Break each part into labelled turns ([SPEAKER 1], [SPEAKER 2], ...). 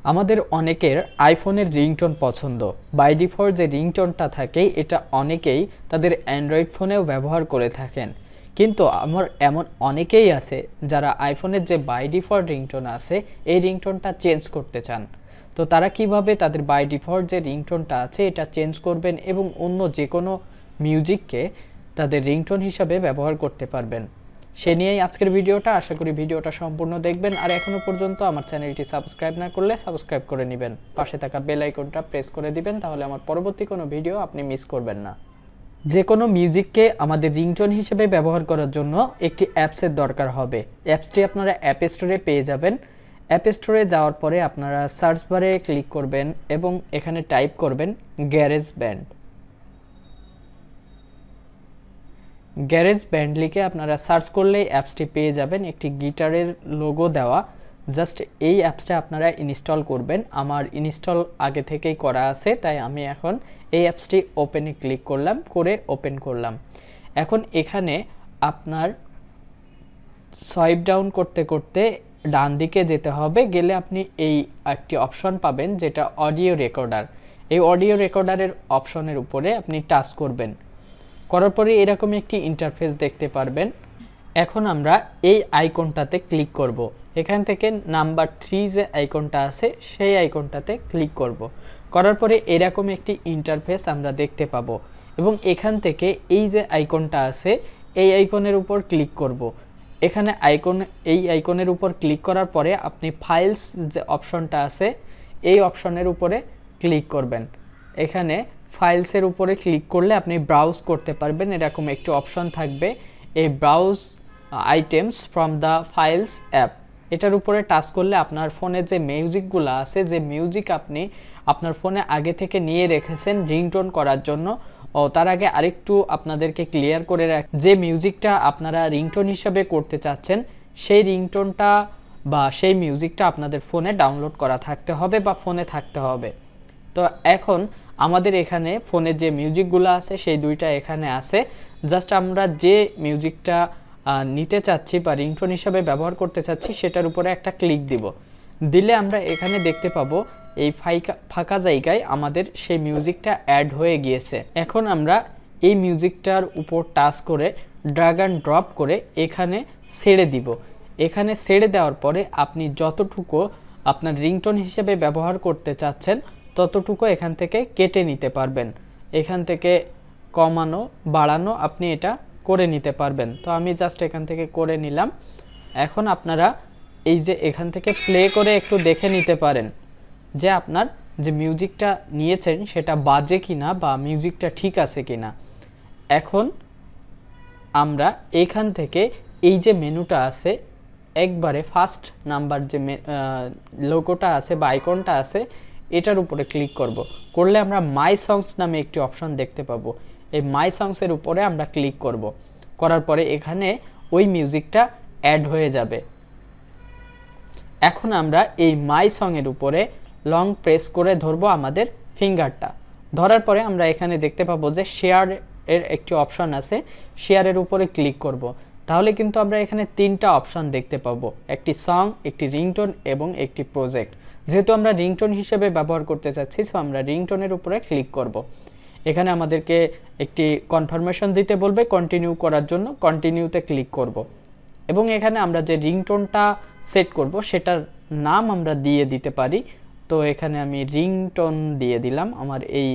[SPEAKER 1] আমাদের অনেকের আইফোনের রিংটোন পছন্দ। বাই ডিফল্ট যে রিংটোনটা থাকে এটা অনেকেই তাদের অ্যান্ড্রয়েড ফোনেও ব্যবহার করে থাকেন, কিন্তু আমার এমন অনেকেই আছে যারা আইফোনের যে বাই ডিফল্ট রিংটোন আছে এই রিংটোনটা চেঞ্জ করতে চান। তো তারা কিভাবে তাদের বাই ডিফল্ট যে রিংটোনটা আছে এটা চেঞ্জ করবেন এবং অন্য যে কোনো মিউজিককে তাদের রিংটোন হিসাবে ব্যবহার করতে পারবেন, সে নিয়েই আজকের ভিডিওটা। আশা করি ভিডিওটা সম্পূর্ণ দেখবেন, আর এখনো পর্যন্ত আমার চ্যানেলটি সাবস্ক্রাইব না করলে সাবস্ক্রাইব করে নেবেন, পাশে থাকা বেল আইকনটা প্রেস করে দিবেন, তাহলে আমার পরবর্তী কোনো ভিডিও আপনি মিস করবেন না। যে কোনো মিউজিককে আমাদের রিংটোন হিসেবে ব্যবহার করার জন্য একটি অ্যাপসের দরকার হবে। অ্যাপসটি আপনারা অ্যাপ স্টোরে পেয়ে যাবেন। অ্যাপ স্টোরে যাওয়ার পরে আপনারা সার্চ বারে ক্লিক করবেন এবং এখানে টাইপ করবেন গ্যারেজ ব্যান্ড। গ্যারেজ ব্যান্ড লিখে আপনারা সার্চ করলেই অ্যাপসটি পেয়ে যাবেন। একটি গিটারের লোগো দেওয়া, জাস্ট এই অ্যাপসটা আপনারা ইনস্টল করবেন। আমার ইনস্টল আগে থেকেই করা আছে, তাই আমি এখন এই অ্যাপসটি ওপেনে ক্লিক করলাম, করে ওপেন করলাম। এখন এখানে আপনার সোয়াইপ ডাউন করতে করতে ডান দিকে যেতে হবে, গেলে আপনি এই একটি অপশন পাবেন যেটা অডিও রেকর্ডার। এই অডিও রেকর্ডারের অপশনের উপরে আপনি টাচ করবেন, করার পরে এরকম একটি ইন্টারফেস দেখতে পারবেন। এখন আমরা এই আইকনটাতে ক্লিক করব। এখান থেকে নাম্বার 3 যে আইকনটা আছে সেই আইকনটাতে ক্লিক করব। করার পরে এরকম একটি ইন্টারফেস আমরা দেখতে পাবো এবং এখান থেকে এই যে আইকনটা আছে এই আইকনের উপর ক্লিক করব। এখানে এই আইকনের উপর ক্লিক করার পরে আপনি ফাইলস যে অপশনটা আছে এই অপশনের উপরে ক্লিক করবেন। এখানে ফাইলসের উপরে ক্লিক করলে আপনি ব্রাউজ করতে পারবেন, এরকম একটি অপশন থাকবে, এই browse items from the files app. এটার উপরে টাচ করলে আপনার ফোনে যে মিউজিকগুলো আছে, যে মিউজিক আপনি আপনার ফোনে আগে থেকে নিয়ে রেখেছেন রিংটোন করার জন্য, তার আগে আরেকটু আপনাদেরকে ক্লিয়ার করে যে মিউজিকটা আপনারা রিংটোন হিসাবে করতে চাচ্ছেন সেই রিংটোনটা বা সেই মিউজিকটা আপনাদের ফোনে ডাউনলোড করা থাকতে হবে বা ফোনে থাকতে হবে। তো এখন আমাদের এখানে ফোনে যে মিউজিকগুলো আছে সেই দুইটা এখানে আছে। জাস্ট আমরা যে মিউজিকটা নিতে চাচ্ছি বা রিংটোন হিসাবে ব্যবহার করতে চাচ্ছি সেটার উপরে একটা ক্লিক দিব। দিলে আমরা এখানে দেখতে পাবো এই ফাঁকা জায়গায় আমাদের সেই মিউজিকটা অ্যাড হয়ে গিয়েছে। এখন আমরা এই মিউজিকটার উপর টাচ করে ড্র্যাগ অ্যান্ড ড্রপ করে এখানে ছেড়ে দিব। এখানে ছেড়ে দেওয়ার পরে আপনি যতটুকু আপনার রিংটোন হিসেবে ব্যবহার করতে চাচ্ছেন ততটুকু এখান থেকে কেটে নিতে পারবেন। এখান থেকে কমানো বাড়ানো আপনি এটা করে নিতে পারবেন। তো আমি জাস্ট এখান থেকে করে নিলাম। এখন আপনারা এই যে এখান থেকে প্লে করে একটু দেখে নিতে পারেন যে আপনার যে মিউজিকটা নিয়েছেন সেটা বাজে কিনা বা মিউজিকটা ঠিক আছে কিনা। এখন আমরা এখান থেকে এই যে মেনুটা আছে একবারে ফার্স্ট নাম্বার যে লোগোটা আছে বা আইকনটা আছে এটার উপরে ক্লিক করলে আমরা মাই সংস নামে একটি অপশন দেখতে পাবো। এই মাই সংসের উপরে আমরা ক্লিক করার পরে এখানে ওই মিউজিকটা অ্যাড হয়ে যাবে। এখন আমরা এই মাই সং-এর উপরে লং প্রেস করে ধরবো আমাদের ফিঙ্গারটা। ধরার পরে আমরা এখানে দেখতে পাবো যে শেয়ার এর একটি অপশন আছে, শেয়ারের উপরে ক্লিক করব। তাহলে কিন্তু আমরা এখানে 3টা অপশন দেখতে পাবো, একটি সং, একটি রিংটোন এবং একটি প্রজেক্ট। যেহেতু আমরা রিংটোন হিসেবে ব্যবহার করতে চাচ্ছি সো আমরা রিংটোনের উপরে ক্লিক করব। এখানে আমাদেরকে একটি কনফার্মেশন দিতে বলবে কন্টিনিউ করার জন্য, কন্টিনিউতে ক্লিক করব এবং এখানে আমরা যে রিংটোনটা সেট করব সেটার নাম আমরা দিয়ে দিতে পারি। তো এখানে আমি রিংটোন দিয়ে দিলাম আমার এই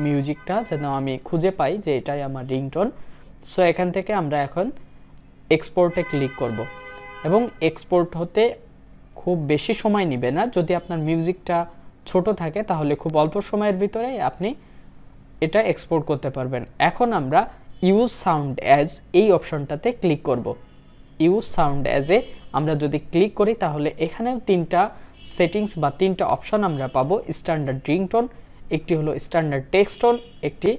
[SPEAKER 1] মিউজিকটা, যেন আমি খুঁজে পাই যে এটাই আমার রিংটোন। সো এখান থেকে আমরা এখন এক্সপোর্টে ক্লিক করব এবং এক্সপোর্ট হতে খুব বেশি সময় নেবে না। যদি আপনার মিউজিকটা ছোট থাকে তাহলে খুব অল্প সময়ের ভিতরে আপনি এটা এক্সপোর্ট করতে পারবেন। এখন আমরা ইউজ সাউন্ড অ্যাজ এই অপশনটাতে ক্লিক করব। ইউজ সাউন্ড অ্যাজে আমরা যদি ক্লিক করি তাহলে এখানেও 3টা সেটিংস বা 3টা অপশন আমরা পাবো। স্ট্যান্ডার্ড রিংটোন, একটি হলো স্ট্যান্ডার্ড টেক্সট টোন, একটি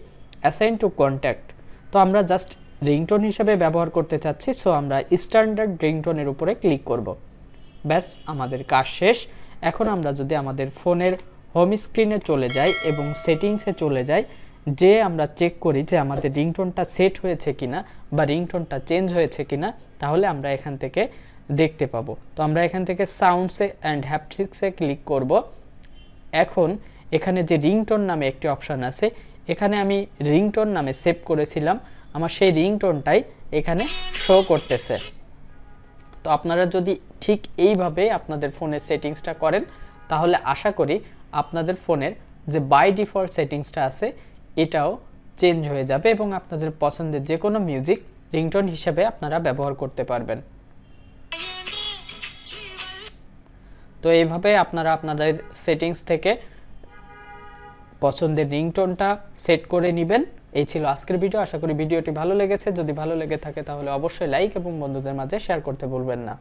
[SPEAKER 1] অ্যাসাইন টু কন্ট্যাক্ট। তো আমরা জাস্ট রিংটোন হিসেবে ব্যবহার করতে চাচ্ছি, সো আমরা স্ট্যান্ডার্ড রিংটোনের উপরে ক্লিক করব। ব্যাস, আমাদের কাজ শেষ। এখন আমরা যদি আমাদের ফোনের হোম স্ক্রিনে চলে যাই এবং সেটিংসে চলে যাই, যে আমরা চেক করি যে আমাদের রিংটোনটা সেট হয়েছে কিনা বা রিংটোনটা চেঞ্জ হয়েছে কিনা, তাহলে আমরা এখান থেকে দেখতে পাবো। তো আমরা এখান থেকে সাউন্ডসে অ্যান্ড হ্যাপটিক্সে ক্লিক করব। এখন এখানে যে রিংটোন নামে একটি অপশান আছে, এখানে আমি রিংটোন নামে সেভ করেছিলাম, আমার সেই রিংটোনটাই এখানে শো করতেছে। তো আপনারা যদি ঠিক এইভাবে আপনাদের ফোনের সেটিংসটা করেন তাহলে আশা করি আপনাদের ফোনের যে বাই ডিফল্ট সেটিংসটা আছে এটাও চেঞ্জ হয়ে যাবে এবং আপনাদের পছন্দের যে কোনো মিউজিক রিংটোন হিসেবে আপনারা ব্যবহার করতে পারবেন। তো এইভাবে আপনারা আপনাদের সেটিংস থেকে পছন্দের রিংটোনটা সেট করে নেবেন। এই ছিল আজকের ভিডিও। আশা করি ভিডিওটি ভালো লেগেছে। যদি ভালো লেগে থাকে তাহলে অবশ্যই লাইক এবং বন্ধুদের মাঝে শেয়ার করতে ভুলবেন না।